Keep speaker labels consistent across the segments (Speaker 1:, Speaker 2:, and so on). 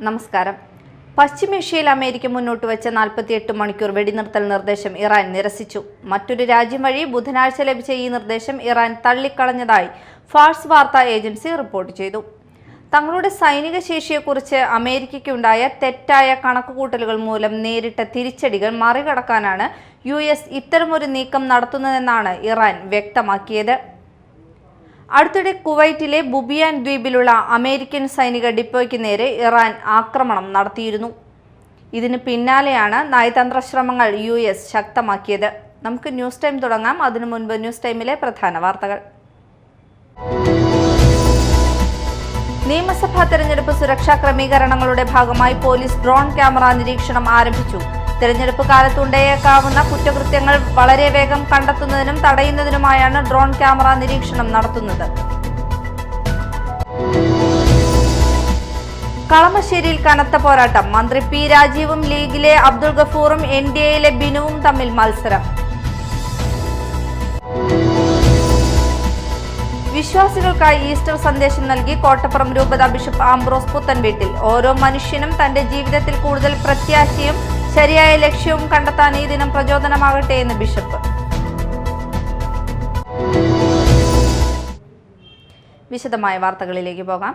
Speaker 1: നമസ്കാരം. പശ്ചിമേഷ്യയിൽ അമേരിക്ക മുന്നോട്ട് വെച്ച 48 മണിക്കൂർ വെടിനിർത്തൽ നിർദ്ദേശം ഇറാൻ നിരസിച്ചു. മറ്റൊരു രാജ്യം വഴി ബുധനാഴ്ച ലഭിച്ച ഈ നിർദ്ദേശം ഇറാൻ തള്ളിക്കളഞ്ഞതായി ഫാർസ് വാർത്താ ഏജൻസി റിപ്പോർട്ട് ചെയ്തു. തങ്ങളുടെ സൈനിക ശേഷിയെക്കുറിച്ച് അമേരിക്കയ്ക്കുണ്ടായ തെറ്റായ കണക്കുകൂട്ടലുകൾ മൂലം നേരിട്ട തിരിച്ചടികൾ മറികടക്കാനാണ് US ഇത്തരമൊരു നീക്കം നടത്തുന്നതെന്നാണ് ഇറാൻ വ്യക്തമാക്കിയത്. അടുത്തിടെ കുവൈറ്റിലെ ബുബിയാൻ ദ്വീപിലുള്ള അമേരിക്കൻ സൈനിക ഡിപ്പോയ്ക്ക് നേരെ ഇറാൻ ആക്രമണം നടത്തിയിരുന്നു. ഇതിന് പിന്നാലെയാണ് നയതന്ത്ര ശ്രമങ്ങൾ US ശക്തമാക്കിയത്. നമുക്ക് ന്യൂസ് ടൈം തുടങ്ങാം. അതിനു മുൻപ് ന്യൂസ് ടൈമിലെ പ്രധാന വാർത്തകൾ. നിയമസഭാ തെരഞ്ഞെടുപ്പ് സുരക്ഷാ ക്രമീകരണങ്ങളുടെ ഭാഗമായി പോലീസ് ഡ്രോൺ ക്യാമറ നിരീക്ഷണം ആരംഭിച്ചു. തെരഞ്ഞെടുപ്പ് കാലത്തുണ്ടായേക്കാവുന്ന കുറ്റകൃത്യങ്ങൾ വളരെ വേഗം കണ്ടെത്തുന്നതിനും തടയുന്നതിനുമായാണ് ഡ്രോൺ ക്യാമറ നിരീക്ഷണം നടത്തുന്നത്. കളമശ്ശേരിയിൽ കനത്ത പോരാട്ടം. മന്ത്രി P രാജീവും ലീഗിലെ അബ്ദുൾ ഗഫൂറും NDAയിലെ ബിനുവും തമ്മിൽ മത്സരം. വിശ്വാസികൾക്കായി ഈസ്റ്റർ സന്ദേശം നൽകി കോട്ടപ്പുറം രൂപത ബിഷപ്പ് ആംബ്രോസ് പുത്തൻവീട്ടിൽ. ഓരോ മനുഷ്യനും തന്റെ ജീവിതത്തിൽ കൂടുതൽ പ്രത്യാശയും ശരിയായ ലക്ഷ്യവും കണ്ടെത്താൻ ഈ ദിനം പ്രചോദനമാകട്ടെ എന്ന് ബിഷപ്പ്. വിശദമായ വാർത്തകളിലേക്ക് പോകാം.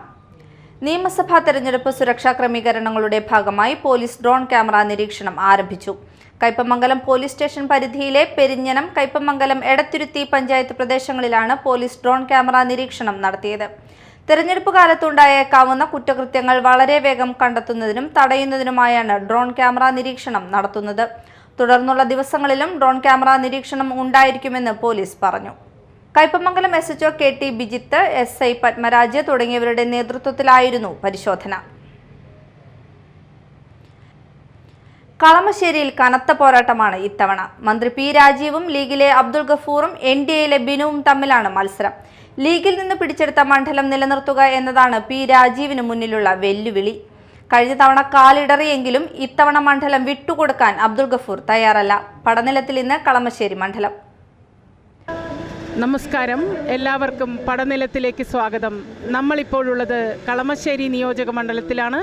Speaker 1: നിയമസഭാ തെരഞ്ഞെടുപ്പ് സുരക്ഷാ ക്രമീകരണങ്ങളുടെ ഭാഗമായി പോലീസ് ഡ്രോൺ ക്യാമറ നിരീക്ഷണം ആരംഭിച്ചു. കയ്പമംഗലം പോലീസ് സ്റ്റേഷൻ പരിധിയിലെ പെരിഞ്ഞനം, കയ്പമംഗലം, എടത്തുരുത്തി പഞ്ചായത്ത് പ്രദേശങ്ങളിലാണ് പോലീസ് ഡ്രോൺ ക്യാമറ നിരീക്ഷണം നടത്തിയത്. തെരഞ്ഞെടുപ്പ് കാലത്തുണ്ടായേക്കാവുന്ന കുറ്റകൃത്യങ്ങൾ വളരെ വേഗം കണ്ടെത്തുന്നതിനും തടയുന്നതിനുമായാണ് ഡ്രോൺ ക്യാമറ നിരീക്ഷണം നടത്തുന്നത്. തുടർന്നുള്ള ദിവസങ്ങളിലും ഡ്രോൺ ക്യാമറ നിരീക്ഷണം ഉണ്ടായിരിക്കുമെന്ന് പോലീസ് പറഞ്ഞു. Kaipamangalam SHO KT Bijith, SI Padmaraj തുടങ്ങിയവരുടെ നേതൃത്വത്തിലായിരുന്നു പരിശോധന. കളമശ്ശേരിയിൽ കനത്ത പോരാട്ടമാണ് ഇത്തവണ. മന്ത്രി P രാജീവും ലീഗിലെ അബ്ദുൾ ഗഫൂറും NDAയിലെ ബിനുവും തമ്മിലാണ് മത്സരം. ലീഗിൽ നിന്ന് പിടിച്ചെടുത്ത മണ്ഡലം നിലനിർത്തുക എന്നതാണ് P രാജീവിന് മുന്നിലുള്ള വെല്ലുവിളി. കഴിഞ്ഞ തവണ കാലിടറിയെങ്കിലും ഇത്തവണ മണ്ഡലം വിട്ടുകൊടുക്കാൻ അബ്ദുൾ ഗഫൂർ തയ്യാറല്ല. പടനിലത്തിൽ ഇന്ന് കളമശ്ശേരി മണ്ഡലം.
Speaker 2: നമസ്കാരം, എല്ലാവർക്കും പടനിലത്തിലേക്ക് സ്വാഗതം. നമ്മളിപ്പോഴുള്ളത് കളമശ്ശേരി നിയോജക മണ്ഡലത്തിലാണ്.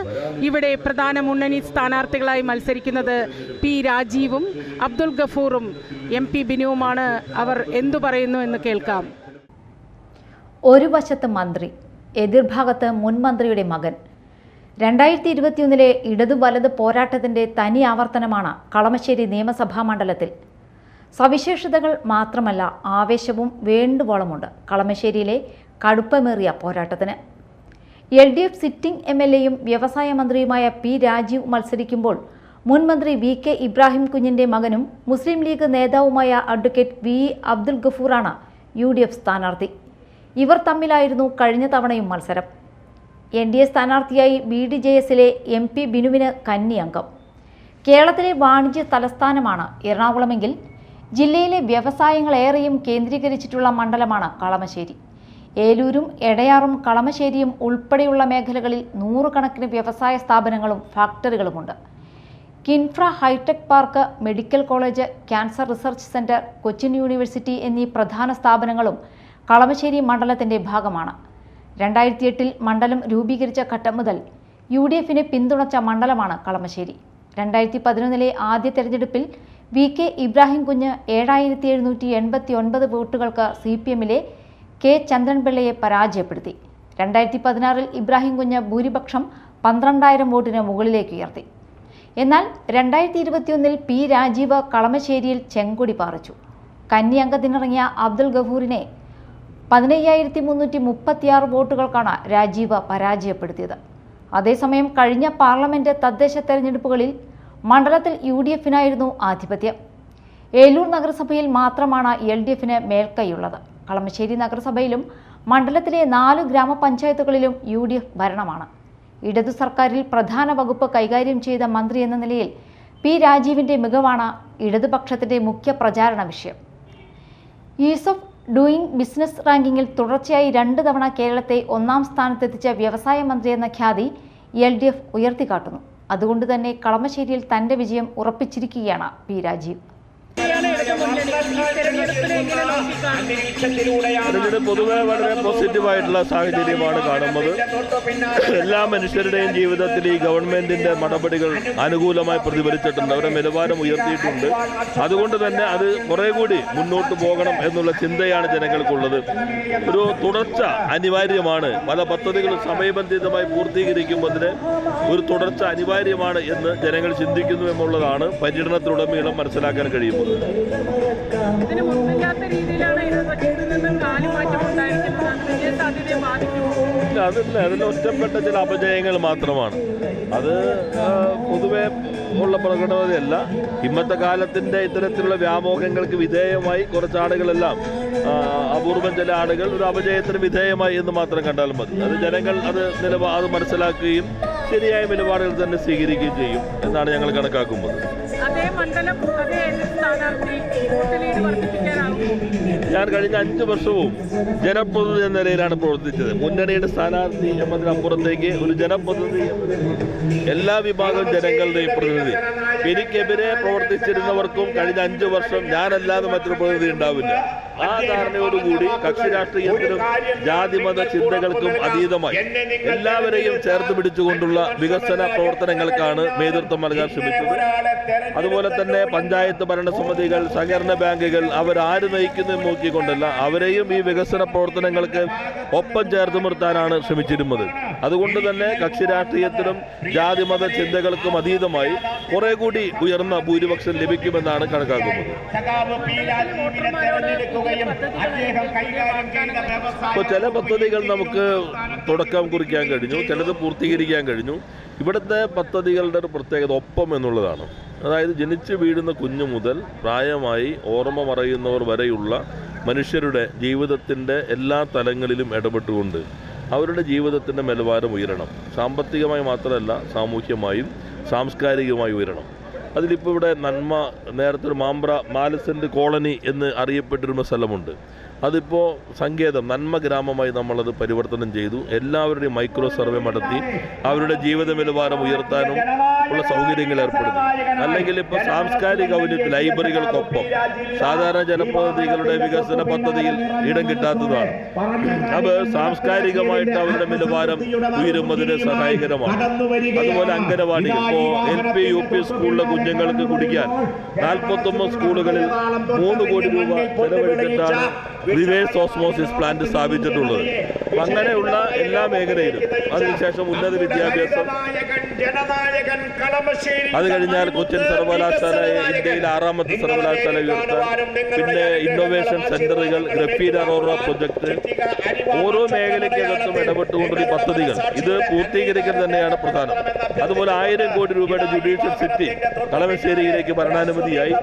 Speaker 2: ഇവിടെ പ്രധാന മുന്നണി സ്ഥാനാർത്ഥികളായി മത്സരിക്കുന്നത് P രാജീവും അബ്ദുൾ ഗഫൂറും MP ബിനുവുമാണ്. അവർ എന്തു പറയുന്നു എന്ന് കേൾക്കാം.
Speaker 3: ഒരു വശത്ത് മന്ത്രി, എതിർഭാഗത്ത് മുൻ മന്ത്രിയുടെ മകൻ. 2021 ഇടതു വലത് പോരാട്ടത്തിൻ്റെ തനി ആവർത്തനമാണ് കളമശ്ശേരി നിയമസഭാ മണ്ഡലത്തിൽ. സവിശേഷതകൾ മാത്രമല്ല, ആവേശവും വേണ്ടുവോളമുണ്ട് കളമശ്ശേരിയിലെ കടുപ്പമേറിയ പോരാട്ടത്തിന്. LDF സിറ്റിംഗ് MLAയും വ്യവസായ മന്ത്രിയുമായ P രാജീവ് മത്സരിക്കുമ്പോൾ മുൻ മന്ത്രി VK ഇബ്രാഹിം കുഞ്ഞിൻ്റെ മകനും മുസ്ലിം ലീഗ് നേതാവുമായ അഡ്വക്കേറ്റ് VE അബ്ദുൾ ഗഫൂറാണ് UDF സ്ഥാനാർത്ഥി. ഇവർ തമ്മിലായിരുന്നു കഴിഞ്ഞ തവണയും മത്സരം. NDA സ്ഥാനാർത്ഥിയായി BDJSലെ MP ബിനുവിന് കന്നി അംഗം. കേരളത്തിലെ വാണിജ്യ തലസ്ഥാനമാണ് എറണാകുളമെങ്കിൽ ജില്ലയിലെ വ്യവസായങ്ങളേറെയും കേന്ദ്രീകരിച്ചിട്ടുള്ള മണ്ഡലമാണ് കളമശ്ശേരി. ഏലൂരും എടയാറും കളമശ്ശേരിയും ഉൾപ്പെടെയുള്ള മേഖലകളിൽ നൂറുകണക്കിന് വ്യവസായ സ്ഥാപനങ്ങളും ഫാക്ടറികളുമുണ്ട്. Kinfra hitech park, medical college, cancer research centre, Cochin university എന്നീ പ്രധാന സ്ഥാപനങ്ങളും കളമശ്ശേരി മണ്ഡലത്തിൻ്റെ ഭാഗമാണ്. 2008 മണ്ഡലം രൂപീകരിച്ച ഘട്ടം മുതൽ UDFനെ പിന്തുണച്ച മണ്ഡലമാണ് കളമശ്ശേരി. 2011 ആദ്യ തെരഞ്ഞെടുപ്പിൽ VK ഇബ്രാഹിം കുഞ്ഞ് 7789 വോട്ടുകൾക്ക് CPMലെ K ചന്ദ്രൻപിള്ളയെ പരാജയപ്പെടുത്തി. 2016 ഇബ്രാഹിം കുഞ്ഞ് ഭൂരിപക്ഷം 12,000 വോട്ടിന് മുകളിലേക്ക് ഉയർത്തി. എന്നാൽ 2021 P രാജീവ് കളമശ്ശേരിയിൽ ചെങ്കൊടി പാറിച്ചു. കന്നി അംഗത്തിനിറങ്ങിയ അബ്ദുൾ ഗഫൂറിനെ 15,336 വോട്ടുകൾക്കാണ് രാജീവ് പരാജയപ്പെടുത്തിയത്. അതേസമയം കഴിഞ്ഞ പാർലമെന്റ് തദ്ദേശ തെരഞ്ഞെടുപ്പുകളിൽ മണ്ഡലത്തിൽ UDFനായിരുന്നു ആധിപത്യം. ഏലൂർ നഗരസഭയിൽ മാത്രമാണ് LDFന് മേൽക്കൈയുള്ളത്. കളമശ്ശേരി നഗരസഭയിലും മണ്ഡലത്തിലെ 4 ഗ്രാമപഞ്ചായത്തുകളിലും UDF ഭരണമാണ്. ഇടതു സർക്കാരിൽ പ്രധാന വകുപ്പ് കൈകാര്യം ചെയ്ത മന്ത്രി എന്ന നിലയിൽ P രാജീവിൻ്റെ മികവാണ് ഇടതുപക്ഷത്തിൻ്റെ മുഖ്യ പ്രചാരണ വിഷയം. ഈസ് ഓഫ് ഡൂയിങ് ബിസിനസ് റാങ്കിങ്ങിൽ തുടർച്ചയായി 2 തവണ കേരളത്തെ 1ാം സ്ഥാനത്തെത്തിച്ച വ്യവസായ മന്ത്രി എന്ന ഖ്യാതി LDF ഉയർത്തിക്കാട്ടുന്നു. അതുകൊണ്ട് തന്നെ കളമശ്ശേരിയിൽ തൻ്റെ വിജയം ഉറപ്പിച്ചിരിക്കുകയാണ് P രാജീവ്.
Speaker 2: മുന്നണി ഈ തെരഞ്ഞെടുപ്പിനെ എങ്ങനെ നോക്കിക്കാണുന്നു?
Speaker 4: പൊതുവെ വളരെ പോസിറ്റീവായിട്ടുള്ള സാഹചര്യമാണ് കാണുന്നത്. എല്ലാ മനുഷ്യരുടെയും ജീവിതത്തിൽ ഈ ഗവൺമെന്റിന്റെ നടപടികൾ അനുകൂലമായി പ്രതിഫലിച്ചിട്ടുണ്ട്. അവരുടെ നിലവാരം ഉയർത്തിയിട്ടുണ്ട്. അതുകൊണ്ട് തന്നെ അത് കുറെ കൂടി മുന്നോട്ട് പോകണം എന്നുള്ള ചിന്തയാണ് ജനങ്ങൾക്കുള്ളത്. ഒരു തുടർച്ച അനിവാര്യമാണ്. പല പദ്ധതികളും സമയബന്ധിതമായി പൂർത്തീകരിക്കുമ്പോൾ ഒരു തുടർച്ച അനിവാര്യമാണ് എന്ന് ജനങ്ങൾ ചിന്തിക്കുന്നു എന്നുള്ളതാണ് പര്യടനത്തിലുടനീളം മനസ്സിലാക്കാൻ കഴിയുന്നത്. അതിന് ഒറ്റപ്പെട്ട ചില അപജയങ്ങൾ മാത്രമാണ്. അത് പൊതുവെ ഉള്ള പ്രകടനതയല്ല. ഇന്നത്തെ കാലത്തിന്റെ ഇത്തരത്തിലുള്ള വ്യാമോഹങ്ങൾക്ക് വിധേയമായി കുറച്ചാളുകളെല്ലാം, അപൂർവം ചില ആളുകൾ ഒരു അപജയത്തിന് വിധേയമായി എന്ന് മാത്രം കണ്ടാൽ മതി. അത് ജനങ്ങൾ അത് മനസ്സിലാക്കുകയും ശരിയായ നിലപാടുകൾ തന്നെ സ്വീകരിക്കുകയും ചെയ്യും എന്നാണ് ഞങ്ങൾ കണക്കാക്കുന്നത്. ഞാൻ കഴിഞ്ഞ 5 വർഷവും ജനപ്രതിനിധി എന്ന നിലയിലാണ് പ്രവർത്തിച്ചത്. മുന്നണിയുടെ സ്ഥാനാർത്ഥി എന്നതിനപ്പുറത്തേക്ക് ഒരു ജനപ്രതിനിധി, എല്ലാ വിഭാഗം ജനങ്ങളുടെയും പ്രതിനിധി. എനിക്കെതിരെ പ്രവർത്തിച്ചിരുന്നവർക്കും കഴിഞ്ഞ 5 വർഷം ഞാനല്ലാതെ മറ്റൊരു പ്രതിനിധി ഉണ്ടാവില്ല. ആ ധാരണയോടുകൂടി കക്ഷി രാഷ്ട്രീയത്തിനും ജാതിമത ചിന്തകൾക്കും അതീതമായി എല്ലാവരെയും ചേർത്ത് പിടിച്ചുകൊണ്ടുള്ള വികസന പ്രവർത്തനങ്ങൾക്കാണ് നേതൃത്വം നൽകാൻ ശ്രമിച്ചത്. അതുപോലെ തന്നെ പഞ്ചായത്ത് ഭരണസമിതികൾ, സഹകരണ ബാങ്കുകൾ അവരാര് നയിക്കുന്നതെന്ന് നോക്കിക്കൊണ്ടല്ല, അവരെയും ഈ വികസന പ്രവർത്തനങ്ങൾക്ക് ഒപ്പം ചേർത്ത് നിർത്താനാണ് ശ്രമിച്ചിരുന്നത്. അതുകൊണ്ട് തന്നെ കക്ഷി രാഷ്ട്രീയത്തിനും ജാതിമത ചിന്തകൾക്കും അതീതമായി കുറെ കൂടി ഉയർന്ന ഭൂരിപക്ഷം ലഭിക്കുമെന്നാണ് കണക്കാക്കുന്നത്. ഇപ്പോൾ ചില പദ്ധതികൾ നമുക്ക് തുടക്കം കുറിക്കാൻ കഴിഞ്ഞു, ചിലത് പൂർത്തീകരിക്കാൻ കഴിഞ്ഞു. ഇവിടുത്തെ പദ്ധതികളുടെ ഒരു പ്രത്യേകത ഒപ്പം എന്നുള്ളതാണ്. അതായത് ജനിച്ചു വീഴുന്ന കുഞ്ഞു മുതൽ പ്രായമായി ഓർമ്മ മറയുന്നവർ വരെയുള്ള മനുഷ്യരുടെ ജീവിതത്തിൻ്റെ എല്ലാ തലങ്ങളിലും ഇടപെട്ടുകൊണ്ട് അവരുടെ ജീവിതത്തിൻ്റെ നിലവാരം ഉയരണം. സാമ്പത്തികമായി മാത്രമല്ല, സാമൂഹ്യമായും സാംസ്കാരികമായി ഉയരണം. അതിലിപ്പോൾ ഇവിടെ നന്മ, നേരത്തെ ഒരു മാമ്പ്ര 4 സെൻറ്റ് കോളനി എന്ന് അറിയപ്പെട്ടിരുന്ന സ്ഥലമുണ്ട്. അതിപ്പോൾ സങ്കേതം നന്മ ഗ്രാമമായി നമ്മളത് പരിവർത്തനം ചെയ്തു. എല്ലാവരുടെയും മൈക്രോ സർവേ നടത്തി അവരുടെ ജീവിത നിലവാരം ഉയർത്താനും ഉള്ള സൗകര്യങ്ങൾ ഏർപ്പെടുത്തി. അല്ലെങ്കിൽ ഇപ്പോൾ സാംസ്കാരിക ഔന്നത്യം ലൈബ്രറികൾക്കൊപ്പം സാധാരണ ജനപ്രതിനിധികളുടെ വികസന പദ്ധതിയിൽ ഇടം കിട്ടാത്തതാണ്. അത് സാംസ്കാരികമായിട്ട് അവരുടെ നിലവാരം ഉയരുന്നതിന് സഹായകരമാണ്. അതുപോലെ അംഗനവാടികൾ, ഇപ്പോൾ LP UP സ്കൂളിലെ കുഞ്ഞുങ്ങൾക്ക് കുടിക്കാൻ 49 സ്കൂളുകളിൽ 3 കോടി രൂപ ചെലവഴിച്ചിട്ടാണ് റിവേഴ്സ് ഓസ്മോസിസ് പ്ലാന്റ് സ്ഥാപിച്ചിട്ടുള്ളത്. അങ്ങനെയുള്ള എല്ലാ മേഖലയിലും, അതിനുശേഷം ഉന്നത വിദ്യാഭ്യാസം, അത് കഴിഞ്ഞാൽ കൊച്ചിൻ സർവകലാശാലയെ ഇന്ത്യയിലെ 6ാമത്തെ സർവകലാശാല ഉയർത്താൻ, പിന്നെ ഇന്നോവേഷൻ സെന്ററുകൾ, ഗ്രഫീൻ അറോറ പ്രൊജക്ട്, ഓരോ മേഖലയ്ക്കകത്തും ഇടപെട്ടുകൊണ്ടുള്ള ഈ പദ്ധതികൾ ഇത് പൂർത്തീകരിക്കൽ തന്നെയാണ് പ്രധാനം. അതുപോലെ 1000 കോടി രൂപയുടെ ജുഡീഷ്യൽ സിറ്റി കളമശ്ശേരിയിലേക്ക് ഭരണാനുമതിയായി,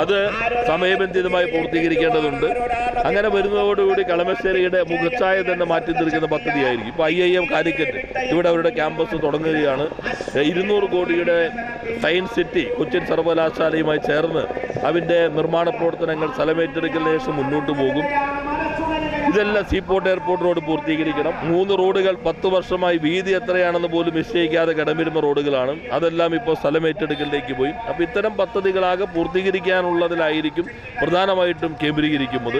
Speaker 4: അത് സമയബന്ധിതമായി പൂർത്തീകരിക്കേണ്ടതുണ്ട്. അങ്ങനെ വരുന്നതോടുകൂടി കളമശ്ശേരിയുടെ മുഖച്ഛായ തന്നെ മാറ്റി തീർക്കുന്ന പദ്ധതിയായിരിക്കും. ഇപ്പോൾ IIM കാലിക്കറ്റ് ഇവിടെ അവരുടെ ക്യാമ്പസ് തുടങ്ങുകയാണ്. 200 കോടിയുടെ സയൻസ് സിറ്റി കൊച്ചിൻ സർവകലാശാലയുമായി ചേർന്ന് അതിൻ്റെ നിർമ്മാണ പ്രവർത്തനങ്ങൾ സ്ഥലമേറ്റെടുക്കലിന് ശേഷം മുന്നോട്ട് പോകും. ഇതെല്ലാം സീപോർട്ട് എയർപോർട്ട് റോഡ് പൂർത്തീകരിക്കണം. 3 റോഡുകൾ 10 വർഷമായി വീതി എത്രയാണെന്ന് പോലും നിശ്ചയിക്കാതെ കടമിരുന്ന റോഡുകളാണ്. അതെല്ലാം ഇപ്പോൾ സ്ഥലമേറ്റെടുക്കലിലേക്ക് പോയി. അപ്പോൾ ഇത്തരം പദ്ധതികളാകെ പൂർത്തീകരിക്കാനുള്ളതിലായിരിക്കും പ്രധാനമായിട്ടും കേന്ദ്രീകരിക്കുന്നത്.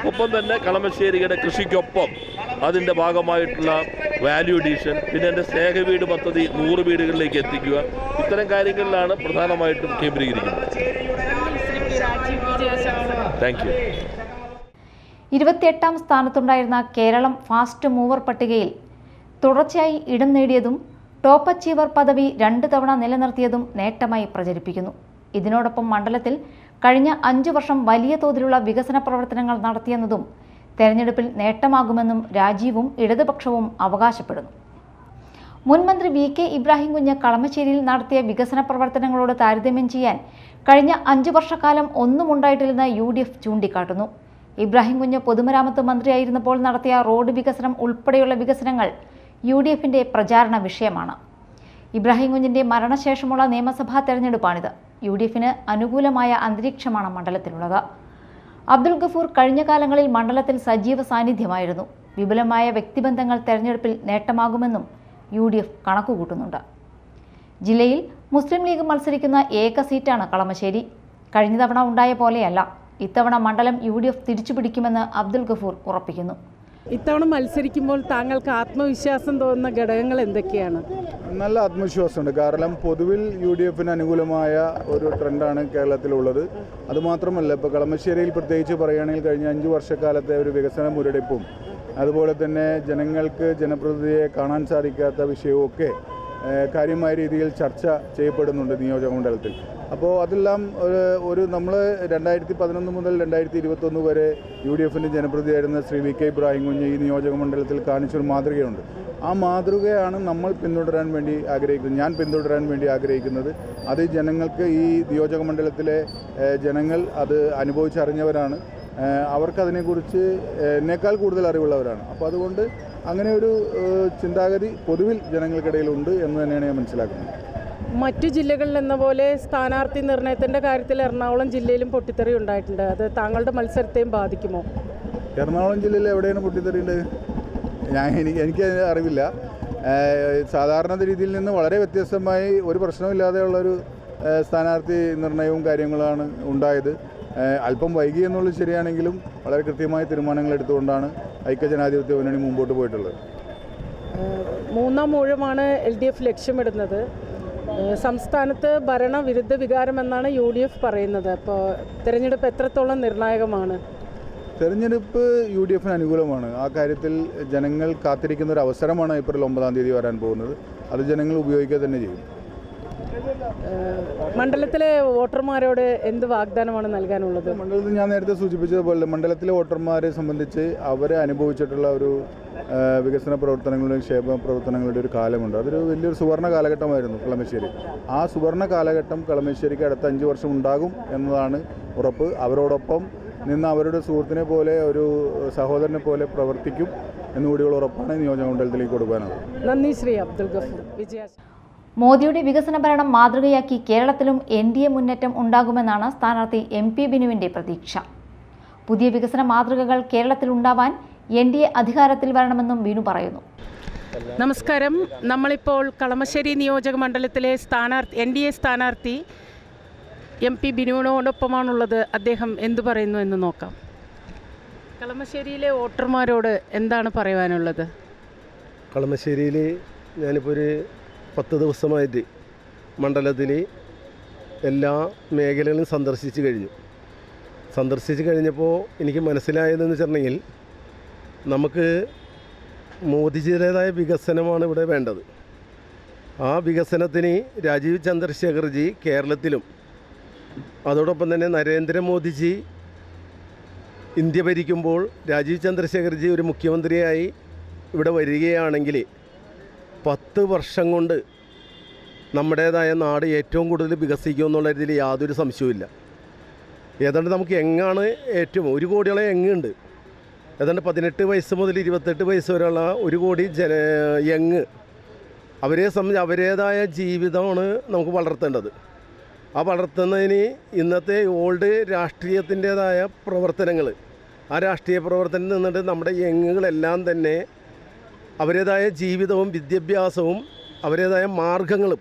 Speaker 4: ഒപ്പം തന്നെ കളമശ്ശേരിയുടെ കൃഷിക്കൊപ്പം അതിൻ്റെ ഭാഗമായിട്ടുള്ള വാല്യൂ അഡീഷൻ, പിന്നെ എൻ്റെ സ്നേഹവീട് പദ്ധതി 100 വീടുകളിലേക്ക് എത്തിക്കുക, ഇത്തരം കാര്യങ്ങളിലാണ് പ്രധാനമായിട്ടും കേന്ദ്രീകരിക്കുന്നത്. Thank you.
Speaker 3: 28ാം സ്ഥാനത്തുണ്ടായിരുന്ന കേരളം ഫാസ്റ്റ് മൂവർ പട്ടികയിൽ തുടർച്ചയായി ഇടം നേടിയതും ടോപ്പ് അച്ചീവർ പദവി 2 തവണ നിലനിർത്തിയതും നേട്ടമായി പ്രചരിപ്പിക്കുന്നു. ഇതിനോടൊപ്പം മണ്ഡലത്തിൽ കഴിഞ്ഞ 5 വർഷം വലിയ തോതിലുള്ള വികസന പ്രവർത്തനങ്ങൾ നടത്തിയെന്നതും തെരഞ്ഞെടുപ്പിൽ നേട്ടമാകുമെന്നും രാജീവും ഇടതുപക്ഷവും അവകാശപ്പെടുന്നു. മുൻമന്ത്രി VK ഇബ്രാഹിം കുഞ്ഞ് കളമശ്ശേരിയിൽ നടത്തിയ വികസന പ്രവർത്തനങ്ങളോട് താരതമ്യം ചെയ്യാൻ കഴിഞ്ഞ 5 വർഷക്കാലം ഒന്നും ഉണ്ടായിട്ടില്ലെന്ന് UDF ചൂണ്ടിക്കാട്ടുന്നു. ഇബ്രാഹിം കുഞ്ഞ് പൊതുമരാമത്ത് മന്ത്രിയായിരുന്നപ്പോൾ നടത്തിയ റോഡ് വികസനം ഉൾപ്പെടെയുള്ള വികസനങ്ങൾ UDFിൻ്റെ പ്രചാരണ വിഷയമാണ്. ഇബ്രാഹിം കുഞ്ഞിൻ്റെ മരണശേഷമുള്ള നിയമസഭാ തെരഞ്ഞെടുപ്പാണിത്. UDFിന് അനുകൂലമായ അന്തരീക്ഷമാണ് മണ്ഡലത്തിലുള്ളത്. അബ്ദുൽ ഗഫൂർ കഴിഞ്ഞ കാലങ്ങളിൽ മണ്ഡലത്തിൽ സജീവ സാന്നിധ്യമായിരുന്നു. വിപുലമായ വ്യക്തിബന്ധങ്ങൾ തെരഞ്ഞെടുപ്പിൽ നേട്ടമാകുമെന്നും UDF കണക്കുകൂട്ടുന്നുണ്ട്. ജില്ലയിൽ മുസ്ലിം ലീഗ് മത്സരിക്കുന്ന ഏക സീറ്റാണ് കളമശ്ശേരി. കഴിഞ്ഞ തവണ ഉണ്ടായ പോലെയല്ല. ഇത്തവണ മണ്ഡലം UDF തിരിച്ചുപിടിക്കുമെന്ന് അബ്ദുൽ ഗഫൂർ ഉറപ്പിക്കുന്നു.
Speaker 2: ഇത്തവണ മത്സരിക്കുമ്പോൾ താങ്കൾക്ക് ആത്മവിശ്വാസം തോന്നുന്ന ഘടകങ്ങൾ എന്തൊക്കെയാണ്?
Speaker 5: നല്ല ആത്മവിശ്വാസമുണ്ട്. കാരണം പൊതുവിൽ UDFന് അനുകൂലമായ ഒരു ട്രെൻഡാണ് കേരളത്തിലുള്ളത്. അതുമാത്രമല്ല, ഇപ്പോൾ കളമശ്ശേരിയിൽ പ്രത്യേകിച്ച് പറയുകയാണെങ്കിൽ കഴിഞ്ഞ 5 വർഷക്കാലത്തെ ഒരു വികസന മുരടിപ്പും അതുപോലെ തന്നെ ജനങ്ങൾക്ക് ജനപ്രതിനിധിയെ കാണാൻ സാധിക്കാത്ത വിഷയവുമൊക്കെ കാര്യമായ രീതിയിൽ ചർച്ച ചെയ്യപ്പെടുന്നുണ്ട് നിയോജകമണ്ഡലത്തിൽ. അപ്പോൾ അതെല്ലാം നമ്മൾ 2011 മുതൽ 2021 വരെ UDFൻ്റെ ജനപ്രതിനിധിയായിരുന്ന ശ്രീ VK ഇബ്രാഹിം കുഞ്ഞ് ഈ നിയോജകമണ്ഡലത്തിൽ കാണിച്ചൊരു മാതൃകയുണ്ട്. ആ മാതൃകയാണ് നമ്മൾ പിന്തുടരാൻ വേണ്ടി ആഗ്രഹിക്കുന്നത്, ഞാൻ പിന്തുടരാൻ വേണ്ടി ആഗ്രഹിക്കുന്നത്. അത് ജനങ്ങൾക്ക്, ഈ നിയോജകമണ്ഡലത്തിലെ ജനങ്ങൾ അത് അനുഭവിച്ചറിഞ്ഞവരാണ്. അവർക്കതിനെക്കുറിച്ച് എന്നേക്കാൾ കൂടുതൽ അറിവുള്ളവരാണ്. അപ്പോൾ അതുകൊണ്ട് അങ്ങനെ ഒരു ചിന്താഗതി പൊതുവിൽ ജനങ്ങൾക്കിടയിലുണ്ട് എന്ന് തന്നെയാണ് ഞാൻ മനസ്സിലാക്കുന്നത്.
Speaker 2: മറ്റു ജില്ലകളിൽ എന്ന പോലെ സ്ഥാനാർത്ഥി നിർണയത്തിൻ്റെ കാര്യത്തിൽ എറണാകുളം ജില്ലയിലും പൊട്ടിത്തെറി ഉണ്ടായിട്ടുണ്ട്. അത് താങ്കളുടെ മത്സരത്തെയും ബാധിക്കുമോ?
Speaker 5: എറണാകുളം ജില്ലയിൽ എവിടെയാണ് പൊട്ടിത്തെറിയുണ്ട്? എനിക്ക് അറിവില്ല. സാധാരണ രീതിയിൽ നിന്ന് വളരെ വ്യത്യസ്തമായി ഒരു പ്രശ്നമില്ലാതെയുള്ളൊരു സ്ഥാനാർത്ഥി നിർണയവും കാര്യങ്ങളാണ് ഉണ്ടായത്. അല്പം വൈകി എന്നുള്ളത് ശരിയാണെങ്കിലും വളരെ കൃത്യമായ തീരുമാനങ്ങൾ എടുത്തുകൊണ്ടാണ് ഐക്യജനാധിപത്യ മുന്നണി മുമ്പോട്ട് പോയിട്ടുള്ളത്.
Speaker 2: 3ാം ഊഴമാണ് LDF ലക്ഷ്യമിടുന്നത്. സംസ്ഥാനത്ത് ഭരണവിരുദ്ധ വികാരമെന്നാണ് UDF പറയുന്നത്. അപ്പോൾ തിരഞ്ഞെടുപ്പ് എത്രത്തോളം നിർണായകമാണ്?
Speaker 5: തെരഞ്ഞെടുപ്പ് UDFന് അനുകൂലമാണ്. ആ കാര്യത്തിൽ ജനങ്ങൾ കാത്തിരിക്കുന്ന ഒരു അവസരമാണ് ഏപ്രിൽ 9-ാം തീയതി വരാൻ പോകുന്നത്. അത് ജനങ്ങൾ ഉപയോഗിക്കുക തന്നെ ചെയ്യും.
Speaker 2: മണ്ഡലത്തിലെ വോട്ടർമാരോട് എന്ത് വാഗ്ദാനമാണ് നൽകാനുള്ളത്?
Speaker 5: മണ്ഡലത്തിൽ ഞാൻ നേരത്തെ സൂചിപ്പിച്ചതുപോലെ മണ്ഡലത്തിലെ വോട്ടർമാരെ സംബന്ധിച്ച് അവരെ അനുഭവിച്ചിട്ടുള്ള ഒരു വികസന പ്രവർത്തനങ്ങളുടെയും ക്ഷേമ പ്രവർത്തനങ്ങളുടെ ഒരു കാലമുണ്ട്. അതൊരു വലിയൊരു സുവർണ്ണ കാലഘട്ടമായിരുന്നു കളമശ്ശേരി. ആ സുവർണ്ണ കാലഘട്ടം കളമശ്ശേരിക്ക് അടുത്ത 5 വർഷം ഉണ്ടാകും എന്നതാണ് ഉറപ്പ്. അവരോടൊപ്പം നിന്ന് അവരുടെ സുഹൃത്തിനെ പോലെ, ഒരു സഹോദരനെ പോലെ പ്രവർത്തിക്കും എന്നുകൂടിയുള്ള ഉറപ്പാണ് നിയോജകമണ്ഡലത്തിലേക്ക് കൊടുക്കാനുള്ളത്.
Speaker 2: നന്ദി ശ്രീ അബ്ദുൽ ഗഫൂർ.
Speaker 3: മോദിയുടെ വികസന ഭരണം മാതൃകയാക്കി കേരളത്തിലും NDA മുന്നേറ്റം ഉണ്ടാകുമെന്നാണ് സ്ഥാനാർത്ഥി MP ബിനുവിന്റെ പ്രതീക്ഷ. പുതിയ വികസന മാതൃകകൾ കേരളത്തിൽ ഉണ്ടാവാൻ NDA അധികാരത്തിൽ വരണമെന്നും ബിനു പറയുന്നു.
Speaker 2: നമസ്കാരം. നമ്മളിപ്പോൾ കളമശ്ശേരി നിയോജക മണ്ഡലത്തിലെ NDA സ്ഥാനാർത്ഥി MP ബിനുവിനോടൊപ്പമാണുള്ളത്. അദ്ദേഹം എന്തു പറയുന്നു എന്ന് നോക്കാം. കളമശ്ശേരിയിലെ വോട്ടർമാരോട് എന്താണ് പറയുവാനുള്ളത്?
Speaker 6: കളമശ്ശേരിയിൽ ഞാനിപ്പോൾ ഒരു 10 ദിവസമായിട്ട് മണ്ഡലത്തിൽ എല്ലാ മേഖലകളും സന്ദർശിച്ച് കഴിഞ്ഞപ്പോൾ എനിക്ക് മനസ്സിലായതെന്ന് വെച്ചിട്ടുണ്ടെങ്കിൽ നമുക്ക് മോദിജിയുടേതായ വികസനമാണ് ഇവിടെ വേണ്ടത്. ആ വികസനത്തിന് രാജീവ് ചന്ദ്രശേഖർജി കേരളത്തിലും അതോടൊപ്പം തന്നെ നരേന്ദ്രമോദിജി ഇന്ത്യ ഭരിക്കുമ്പോൾ രാജീവ് ചന്ദ്രശേഖർജി ഒരു മുഖ്യമന്ത്രിയായി ഇവിടെ വരികയാണെങ്കിൽ 10 വർഷം കൊണ്ട് നമ്മുടേതായ നാട് ഏറ്റവും കൂടുതൽ വികസിക്കുമെന്നുള്ളതിൽ യാതൊരു സംശയവുമില്ല. ഏതാണ്ട് നമുക്ക് എങ്ങാണ് ഏറ്റവും 1 കോടിയോളം എങ്ങുണ്ട്. ഏതാണ്ട് 18 വയസ്സ് മുതൽ 28 വയസ്സ് വരെയുള്ള 1 കോടി യങ് അവരെ സംബന്ധിച്ച് അവരേതായ ജീവിതമാണ് നമുക്ക് വളർത്തേണ്ടത്. ആ വളർത്തുന്നതിന് ഇന്നത്തെ ഓൾഡ് രാഷ്ട്രീയത്തിൻ്റേതായ പ്രവർത്തനങ്ങൾ, ആ രാഷ്ട്രീയ പ്രവർത്തനം നിന്നിട്ട് നമ്മുടെ യങ്ങുകളെല്ലാം തന്നെ അവരേതായ ജീവിതവും വിദ്യാഭ്യാസവും അവരേതായ മാർഗങ്ങളും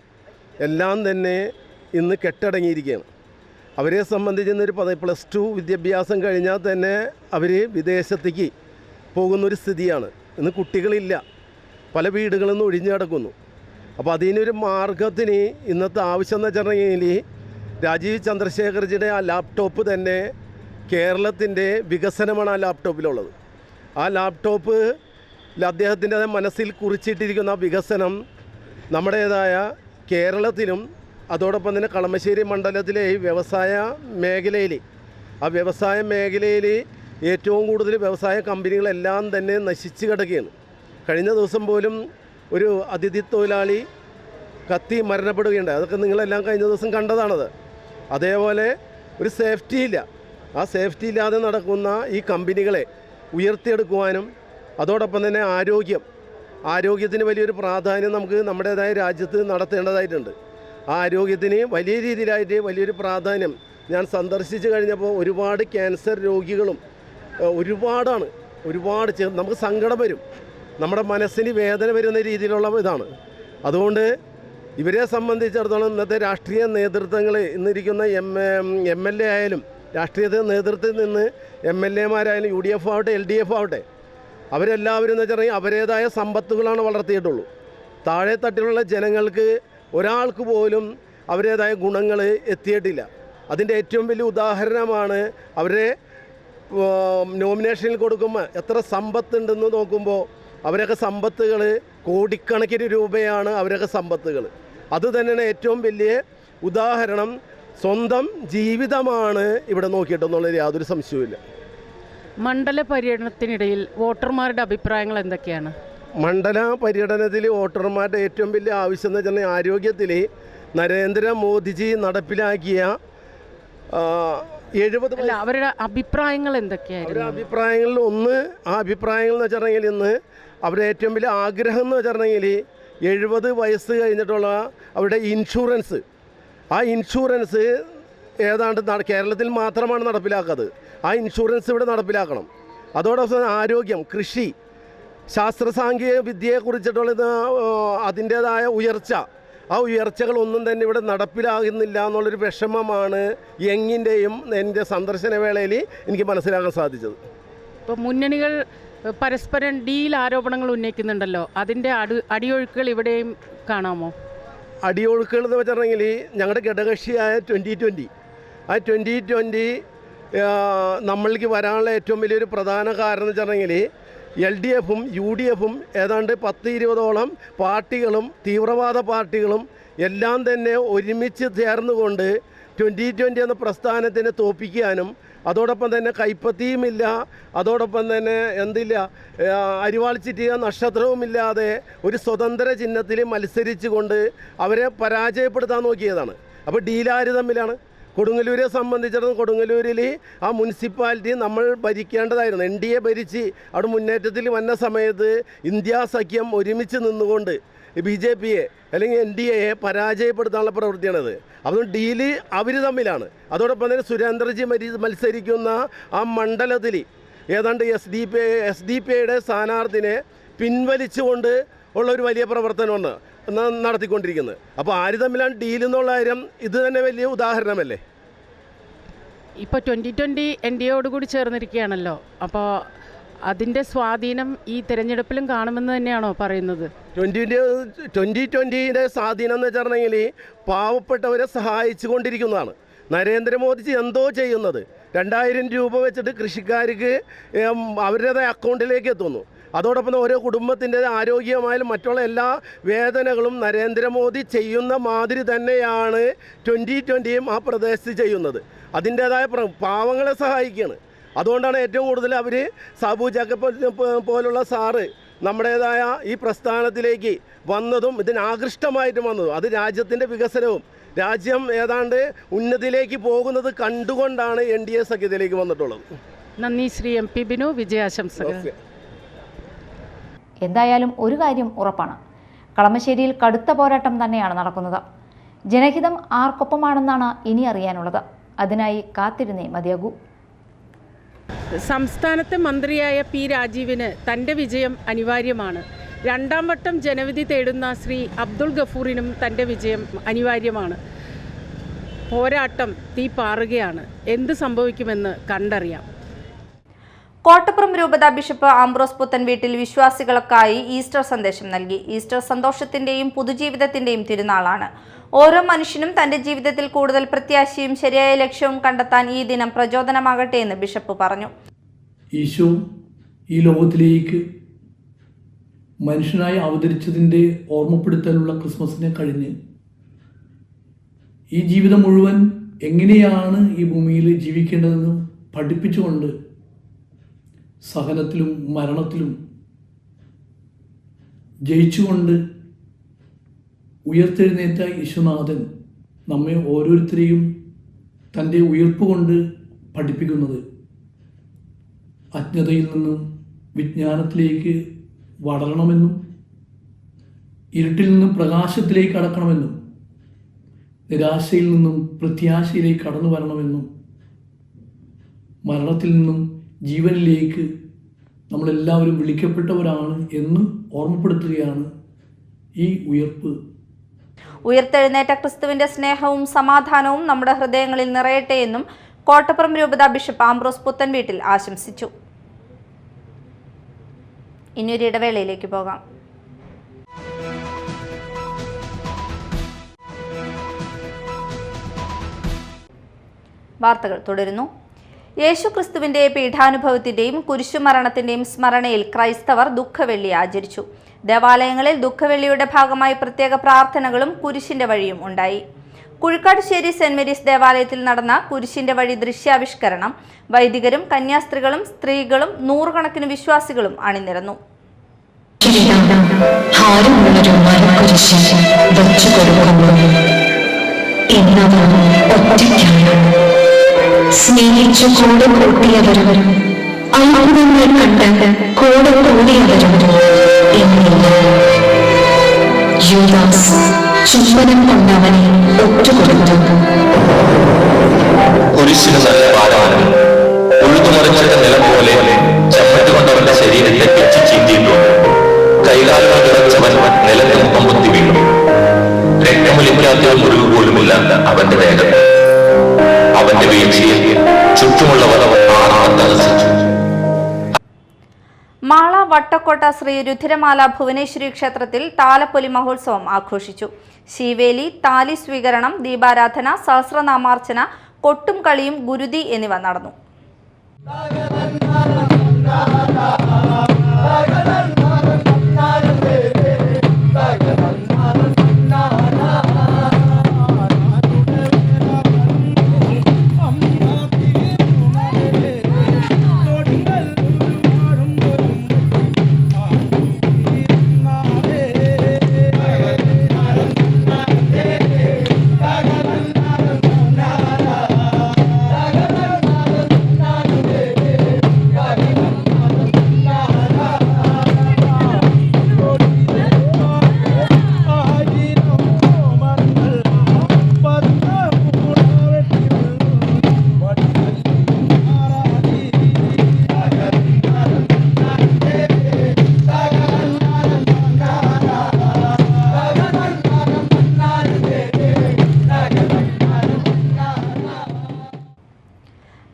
Speaker 6: എല്ലാം തന്നെ ഇന്ന് കെട്ടടങ്ങിയിരിക്കുകയാണ്. അവരെ സംബന്ധിച്ച് ഇന്നൊരു +2 വിദ്യാഭ്യാസം കഴിഞ്ഞാൽ തന്നെ അവർ വിദേശത്തേക്ക് പോകുന്നൊരു സ്ഥിതിയാണ്. ഇന്ന് കുട്ടികളില്ല, പല വീടുകളിൽ നിന്ന് ഒഴിഞ്ഞു കിടക്കുന്നു. അപ്പോൾ അതിനൊരു മാർഗത്തിന് ഇന്നത്തെ ആവശ്യം എന്ന് വെച്ചിട്ടുണ്ടെങ്കിൽ രാജീവ് ചന്ദ്രശേഖർജിയുടെ ആ ലാപ്ടോപ്പ് തന്നെ കേരളത്തിൻ്റെ വികസനമാണ് ആ ലാപ്ടോപ്പിലുള്ളത്. ആ ലാപ്ടോപ്പ് അദ്ദേഹത്തിൻ്റെ മനസ്സിൽ കുറിച്ചിട്ടിരിക്കുന്ന വികസനം നമ്മുടേതായ കേരളത്തിലും അതോടൊപ്പം തന്നെ കളമശ്ശേരി മണ്ഡലത്തിലെ വ്യവസായ മേഖലയിൽ, ആ വ്യവസായ മേഖലയിൽ ഏറ്റവും കൂടുതൽ വ്യവസായ കമ്പനികളെല്ലാം തന്നെ നശിച്ചു കിടക്കുകയാണ്. കഴിഞ്ഞ ദിവസം പോലും ഒരു അതിഥി തൊഴിലാളി കത്തി മരണപ്പെടുകയുണ്ടായി. അതൊക്കെ നിങ്ങളെല്ലാം കഴിഞ്ഞ ദിവസം കണ്ടതാണത്. അതേപോലെ ഒരു സേഫ്റ്റി ഇല്ല. ആ സേഫ്റ്റി ഇല്ലാതെ നടക്കുന്ന ഈ കമ്പനികളെ ഉയർത്തിയെടുക്കുവാനും അതോടൊപ്പം തന്നെ ആരോഗ്യത്തിന് വലിയൊരു പ്രാധാന്യം നമുക്ക് നമ്മുടേതായ രാജ്യത്ത് നടത്തേണ്ടതായിട്ടുണ്ട്. ആ ആരോഗ്യത്തിന് വലിയ രീതിയിലായിട്ട് വലിയൊരു പ്രാധാന്യം ഞാൻ സന്ദർശിച്ച് കഴിഞ്ഞപ്പോൾ ഒരുപാട് ക്യാൻസർ രോഗികളും ഒരുപാട് നമുക്ക് സങ്കടം വരും, നമ്മുടെ മനസ്സിന് വേദന വരുന്ന രീതിയിലുള്ള ഇതാണ്. അതുകൊണ്ട് ഇവരെ സംബന്ധിച്ചിടത്തോളം ഇന്നത്തെ രാഷ്ട്രീയ നേതൃത്വങ്ങൾ ഇന്നിരിക്കുന്ന എം.എൽ.എ ആയാലും രാഷ്ട്രീയ നേതൃത്വത്തിൽ നിന്ന് എം.എൽ.എമാരായാലും UDF ആവട്ടെ LDF ആവട്ടെ അവരെല്ലാവരും എന്ന് വെച്ചിട്ടുണ്ടെങ്കിൽ അവരുടേതായ സമ്പത്തുകളാണ് വളർത്തിയിട്ടുള്ളൂ. താഴെ തട്ടിലുള്ള ജനങ്ങൾക്ക് ഒരാൾക്ക് പോലും അവരുടേതായ ഗുണങ്ങൾ എത്തിയിട്ടില്ല. അതിൻ്റെ ഏറ്റവും വലിയ ഉദാഹരണമാണ് അവരെ നോമിനേഷനിൽ കൊടുക്കുമ്പോൾ എത്ര സമ്പത്തുണ്ടെന്ന് നോക്കുമ്പോൾ അവരൊക്കെ സമ്പത്തുകൾ കോടിക്കണക്കിന് രൂപയാണ് അവരൊക്കെ സമ്പത്തുകൾ. അത് തന്നെയാണ് ഏറ്റവും വലിയ ഉദാഹരണം. സ്വന്തം ജീവിതമാണ് ഇവിടെ നോക്കിയിട്ടെന്നുള്ളതിൽ യാതൊരു സംശയവുമില്ല.
Speaker 2: മണ്ഡല പര്യടനത്തിനിടയിൽ വോട്ടർമാരുടെ അഭിപ്രായങ്ങൾ എന്തൊക്കെയാണ്?
Speaker 6: മണ്ഡല പര്യടനത്തിൽ വോട്ടർമാരുടെ ഏറ്റവും വലിയ ആവശ്യം എന്ന് വെച്ചാൽ ആരോഗ്യത്തിൽ നരേന്ദ്രമോദിജി നടപ്പിലാക്കിയ 70
Speaker 2: അവരുടെ അഭിപ്രായങ്ങൾ എന്തൊക്കെയായിരുന്നു?
Speaker 6: അവരുടെ അഭിപ്രായങ്ങളിൽ ഒന്ന്, ആ അഭിപ്രായങ്ങൾ എന്ന് വെച്ചിട്ടുണ്ടെങ്കിൽ ഇന്ന് അവരുടെ ഏറ്റവും വലിയ ആഗ്രഹം എന്ന് വെച്ചിട്ടുണ്ടെങ്കിൽ 70 വയസ്സ് കഴിഞ്ഞിട്ടുള്ള അവരുടെ ഇൻഷുറൻസ്, ആ ഇൻഷുറൻസ് ഏതാണ്ട് കേരളത്തിൽ മാത്രമാണ് നടപ്പിലാക്കുന്നത്. ആ ഇൻഷുറൻസ് ഇവിടെ നടപ്പിലാക്കണം. അതോടൊപ്പം ആരോഗ്യം, കൃഷി, ശാസ്ത്ര സാങ്കേതിക വിദ്യയെക്കുറിച്ചിട്ടുള്ള അതിൻ്റേതായ ഉയർച്ച, ആ ഉയർച്ചകളൊന്നും തന്നെ ഇവിടെ നടപ്പിലാകുന്നില്ല എന്നുള്ളൊരു വിഷമമാണ് യങ്ങിൻ്റെയും എൻ്റെ സന്ദർശന വേളയിൽ എനിക്ക് മനസ്സിലാക്കാൻ സാധിച്ചത്.
Speaker 2: ഇപ്പോൾ മുന്നണികൾ പരസ്പരം ഡീൽ ആരോപണങ്ങൾ ഉന്നയിക്കുന്നുണ്ടല്ലോ, അതിൻ്റെ അടിയൊഴുക്കുകൾ ഇവിടെയും കാണാമോ?
Speaker 6: അടിയൊഴുക്കുകൾ എന്ന് വെച്ചിട്ടുണ്ടെങ്കിൽ ഞങ്ങളുടെ ഘടകകക്ഷിയായ 2020, ആ 2020 നമ്മൾക്ക് വരാനുള്ള ഏറ്റവും വലിയൊരു പ്രധാന കാരണം എന്ന് വെച്ചിട്ടുണ്ടെങ്കിൽ LDFും UDFും ഏതാണ്ട് 10-20ഓളം പാർട്ടികളും തീവ്രവാദ പാർട്ടികളും എല്ലാം തന്നെ ഒരുമിച്ച് ചേർന്നുകൊണ്ട് 2020 എന്ന പ്രസ്ഥാനത്തിനെ തോൽപ്പിക്കാനും അതോടൊപ്പം തന്നെ കൈപ്പത്തിയുമില്ല, അതോടൊപ്പം തന്നെ എന്തില്ല അരിവാൾ ചിറ്റിയ നക്ഷത്രവുമില്ലാതെ ഒരു സ്വതന്ത്ര ചിഹ്നത്തിൽ മത്സരിച്ചു കൊണ്ട് അവരെ പരാജയപ്പെടുത്താൻ നോക്കിയതാണ്. അപ്പോൾ ഡീലാര് തമ്മിലാണ്? കൊടുങ്ങല്ലൂരെ സംബന്ധിച്ചിടത്തോളം കൊടുങ്ങല്ലൂരിൽ ആ മുനിസിപ്പാലിറ്റി നമ്മൾ ഭരിക്കേണ്ടതായിരുന്നു. NDA ഭരിച്ച് അവിടെ മുന്നേറ്റത്തിൽ വന്ന സമയത്ത് ഇന്ത്യ സഖ്യം ഒരുമിച്ച് നിന്നുകൊണ്ട് BJPയെ അല്ലെങ്കിൽ NDAയെ പരാജയപ്പെടുത്താനുള്ള പ്രവൃത്തിയാണത്. അതുകൊണ്ട് ഡീല് അവർ തമ്മിലാണ്. അതോടൊപ്പം തന്നെ സുരേന്ദ്രജി മത്സരിക്കുന്ന ആ മണ്ഡലത്തിൽ ഏതാണ്ട് SDP സ്ഥാനാർത്ഥിനെ പിൻവലിച്ചുകൊണ്ട് ഉള്ളൊരു വലിയ പ്രവർത്തനമാണ് നടത്തിക്കൊണ്ടിരിക്കുന്നത്. അപ്പോൾ ആര് തമ്മിലാണ് ഡീൽ എന്നുള്ള കാര്യം ഇത് തന്നെ വലിയ ഉദാഹരണമല്ലേ.
Speaker 2: ഇപ്പോൾ 2020 NDAയോടുകൂടി ചേർന്നിരിക്കുകയാണല്ലോ, അപ്പോൾ അതിൻ്റെ സ്വാധീനം ഈ തിരഞ്ഞെടുപ്പിലും കാണുമെന്ന് തന്നെയാണോ പറയുന്നത്?
Speaker 6: 2020 സ്വാധീനം എന്ന് വെച്ചിട്ടുണ്ടെങ്കിൽ പാവപ്പെട്ടവരെ സഹായിച്ചു കൊണ്ടിരിക്കുന്നതാണ്. നരേന്ദ്രമോദിജി എന്തോ ചെയ്യുന്നത് 2000 രൂപ വെച്ചിട്ട് കൃഷിക്കാർക്ക് അവരുടേതായ അക്കൗണ്ടിലേക്ക് എത്തുന്നു. അതോടൊപ്പം ഓരോ കുടുംബത്തിൻ്റെ ആരോഗ്യമായാലും മറ്റുള്ള എല്ലാ വേദനകളും നരേന്ദ്രമോദി ചെയ്യുന്ന മാതിരി തന്നെയാണ് 2020യും ആ പ്രദേശത്ത് ചെയ്യുന്നത്. അതിൻ്റേതായ പാവങ്ങളെ സഹായിക്കുകയാണ്. അതുകൊണ്ടാണ് ഏറ്റവും കൂടുതൽ അവർ സാബു ജാക്കബ് പോലുള്ള സാറ് നമ്മുടേതായ ഈ പ്രസ്ഥാനത്തിലേക്ക് വന്നതും ഇതിനാകൃഷ്ടമായിട്ടും വന്നതും. അത് രാജ്യത്തിൻ്റെ വികസനവും രാജ്യം ഏതാണ്ട് ഉന്നതിയിലേക്ക് പോകുന്നത് കണ്ടുകൊണ്ടാണ് NDA സഖ്യത്തിലേക്ക് വന്നിട്ടുള്ളത്.
Speaker 2: നന്ദി ശ്രീ MP ബിനു, വിജയാശംസകൾ.
Speaker 3: എന്തായാലും ഒരു കാര്യം ഉറപ്പാണ്, കളമശ്ശേരിയിൽ കടുത്ത പോരാട്ടം തന്നെയാണ് നടക്കുന്നത്. ജനഹിതം ആർക്കൊപ്പമാണെന്നാണ് ഇനി അറിയാനുള്ളത്. അതിനായി കാത്തിരുന്നേ മതിയാകൂ.
Speaker 2: സംസ്ഥാനത്തെ മന്ത്രിയായ P രാജീവിന് തൻ്റെ വിജയം അനിവാര്യമാണ്. 2ാം വട്ടം ജനവിധി തേടുന്ന ശ്രീ അബ്ദുൾ ഗഫൂറിനും തൻ്റെ വിജയം അനിവാര്യമാണ്. പോരാട്ടം തീ പാറുകയാണ്. എന്ത് സംഭവിക്കുമെന്ന് കണ്ടറിയാം.
Speaker 1: കോട്ടപ്പുറം രൂപത ബിഷപ്പ് ആംബ്രോസ് പുത്തൻ വീട്ടിൽ വിശ്വാസികൾക്കായി ഈസ്റ്റർ സന്ദേശം നൽകി. ഈസ്റ്റർ സന്തോഷത്തിന്റെയും പുതുജീവിതത്തിന്റെയും തിരുനാളാണ്. ഓരോ മനുഷ്യനും തന്റെ ജീവിതത്തിൽ കൂടുതൽ പ്രത്യാശയും ശരിയായ ലക്ഷ്യവും കണ്ടെത്താൻ ഈ ദിനം പ്രചോദനമാകട്ടെ എന്ന് ബിഷപ്പ് പറഞ്ഞു.
Speaker 7: ഈശോ ഈ ലോകത്തിലേക്ക് മനുഷ്യനായി അവതരിച്ചതിൻ്റെ ഓർമ്മപ്പെടുത്തലുള്ള ക്രിസ്മസിനെ കഴിഞ്ഞ് ഈ ജീവിതം മുഴുവൻ എങ്ങനെയാണ് ഈ ഭൂമിയിൽ ജീവിക്കേണ്ടതെന്ന് പഠിപ്പിച്ചുകൊണ്ട് സഹനത്തിലും മരണത്തിലും ജയിച്ചുകൊണ്ട് ഉയർത്തെഴുന്നേറ്റ യേശുനാഥൻ നമ്മെ ഓരോരുത്തരെയും തൻ്റെ ഉയർപ്പ് കൊണ്ട് പഠിപ്പിക്കുന്നത് അജ്ഞതയിൽ നിന്നും വിജ്ഞാനത്തിലേക്ക് വളരണമെന്നും ഇരുട്ടിൽ നിന്നും പ്രകാശത്തിലേക്ക് കടക്കണമെന്നും നിരാശയിൽ നിന്നും പ്രത്യാശയിലേക്ക് കടന്നു വരണമെന്നും മരണത്തിൽ നിന്നും ജീവനിലേക്ക് നമ്മളെല്ലാവരും വിളിക്കപ്പെട്ടവരാണ് എന്ന് ഓർമ്മപ്പെടുത്തുകയാണ് ഈ ഉയർപ്പ്.
Speaker 1: ഉയർത്തെഴുന്നേറ്റ ക്രിസ്തുവിന്റെ സ്നേഹവും സമാധാനവും നമ്മുടെ ഹൃദയങ്ങളിൽ നിറയട്ടെ എന്നും കോട്ടപ്പുറം രൂപത ബിഷപ്പ് ആംബ്രോസ് പുത്തൻവീട്ടിൽ ആശംസിച്ചു. ഇനിയൊരു ഇടവേളയിലേക്ക് പോകാം. വാർത്തകൾ തുടരുന്നു. യേശുക്രിസ്തുവിന്റെ പീഠാനുഭവത്തിന്റെയും കുരിശുമരണത്തിന്റെയും സ്മരണയിൽ ക്രൈസ്തവർ ദുഃഖവെള്ളി ആചരിച്ചു. ദേവാലയങ്ങളിൽ ദുഃഖവെള്ളിയുടെ ഭാഗമായി പ്രത്യേക പ്രാർത്ഥനകളും കുരിശിന്റെ വഴിയും ഉണ്ടായി. കുഴിക്കാട്ടുശ്ശേരി സെന്റ് മേരീസ് ദേവാലയത്തിൽ നടന്ന കുരിശിന്റെ വഴി ദൃശ്യാവിഷ്കരണം വൈദികരും കന്യാസ്ത്രീകളും സ്ത്രീകളും നൂറുകണക്കിന് വിശ്വാസികളും അണിനിരന്നു.
Speaker 8: സ്നേഹിച്ചു കൂടെ കൂട്ടിയവരും അത്ഭുതങ്ങൾ കണ്ട് കൂടെ കൂടിയവരും യൂദാസ് ചുംബനം കൊണ്ടവനെ ഒറ്റുകൊടുത്തു.
Speaker 9: കുരിശിന് നല്ല ഭാരമാണ്. ഉഴുതുമറിഞ്ഞ നിലം പോലെ ചമ്മട്ടുകൊണ്ടവന്റെ ശരീരത്തെ പിച്ചു ചീന്തിയിട്ടുണ്ട്. കൈകാലുകൾ വിറച്ചവൻ നിലത്ത് മുഖം പൊത്തി വീണു. രക്തമൊലിക്കാത്ത മുറിവ് പോലുമില്ലാത്ത അവന്റെ വേഗം, അവന്റെ വീഴ്ചയിൽ ചുറ്റുമുള്ളവർ ആർത്തഹസിച്ചു.
Speaker 1: മാള വട്ടക്കോട്ട ശ്രീ രുധിരമാല ഭുവനേശ്വരി ക്ഷേത്രത്തിൽ താലപ്പൊലി മഹോത്സവം ആഘോഷിച്ചു. ശീവേലി, താലി സ്വീകരണം, ദീപാരാധന, സഹസ്രനാമാർച്ചന, കൊട്ടും കളിയും ഗുരുതി എന്നിവ നടന്നു.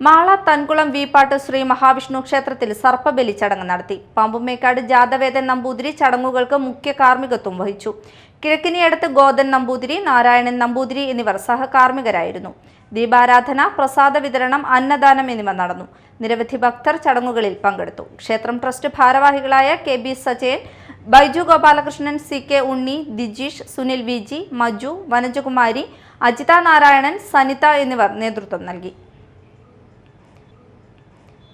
Speaker 1: മാള തൻകുളം വീപ്പാട്ട് ശ്രീ മഹാവിഷ്ണു ക്ഷേത്രത്തിൽ സർപ്പബലി ചടങ്ങ് നടത്തി. പാമ്പുമേക്കാട് ജാതവേദൻ നമ്പൂതിരി ചടങ്ങുകൾക്ക് മുഖ്യ കാർമ്മികത്വം വഹിച്ചു. കിഴക്കിനിയടുത്ത് ഗോദൻ നമ്പൂതിരി, നാരായണൻ നമ്പൂതിരി എന്നിവർ സഹകാർമ്മികരായിരുന്നു. ദീപാരാധന, പ്രസാദ വിതരണം, അന്നദാനം എന്നിവ നടന്നു. നിരവധി ഭക്തർ ചടങ്ങുകളിൽ പങ്കെടുത്തു. ക്ഷേത്രം ട്രസ്റ്റ് ഭാരവാഹികളായ K B Sajayan, Baiju Gopalakrishnan, C K Unni, Dijeesh, Sunil V G, Maju, Vanajakumari, Ajitha Narayanan, Sanitha എന്നിവർ നേതൃത്വം നൽകി.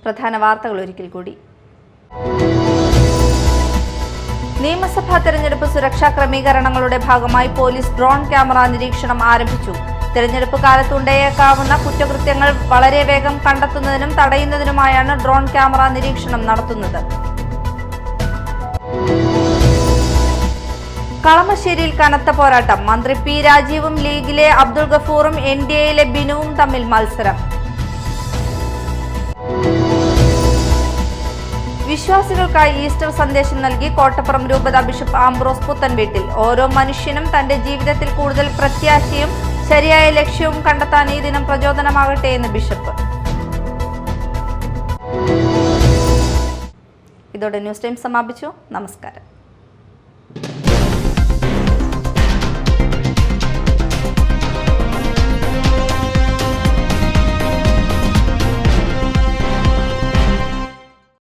Speaker 1: പ്രധാന വാർത്തകൾ ഒരിക്കൽ കൂടി. നിയമസഭാ തെരഞ്ഞെടുപ്പ് സുരക്ഷാ ക്രമീകരണങ്ങളുടെ ഭാഗമായി പോലീസ് ഡ്രോൺ ക്യാമറ നിരീക്ഷണം ആരംഭിച്ചു. തെരഞ്ഞെടുപ്പ് കാലത്ത് ഉണ്ടായേക്കാവുന്ന കുറ്റകൃത്യങ്ങൾ വളരെ വേഗം കണ്ടെത്തുന്നതിനും തടയുന്നതിനുമായാണ് ഡ്രോൺ ക്യാമറ നിരീക്ഷണം നടത്തുന്നത്. കളമശ്ശേരിയിൽ കനത്ത പോരാട്ടം. മന്ത്രി പി രാജീവും ലീഗിലെ അബ്ദുൾ ഗഫൂറും NDAയിലെ ബിനുവും തമ്മിൽ മത്സരം. വിശ്വാസികൾക്കായി ഈസ്റ്റർ സന്ദേശം നൽകി കോട്ടപ്പുറം രൂപത ബിഷപ്പ് ആംബ്രോസ് പുത്തൻവീട്ടിൽ. ഓരോ മനുഷ്യനും തന്റെ ജീവിതത്തിൽ കൂടുതൽ പ്രത്യാശയും ശരിയായ ലക്ഷ്യവും കണ്ടെത്താൻ ഈ ദിനം പ്രചോദനമാകട്ടെ എന്ന് ബിഷപ്പ്. ഇതോടെ ന്യൂസ് ടൈം സമാപിച്ചു. നമസ്കാരം.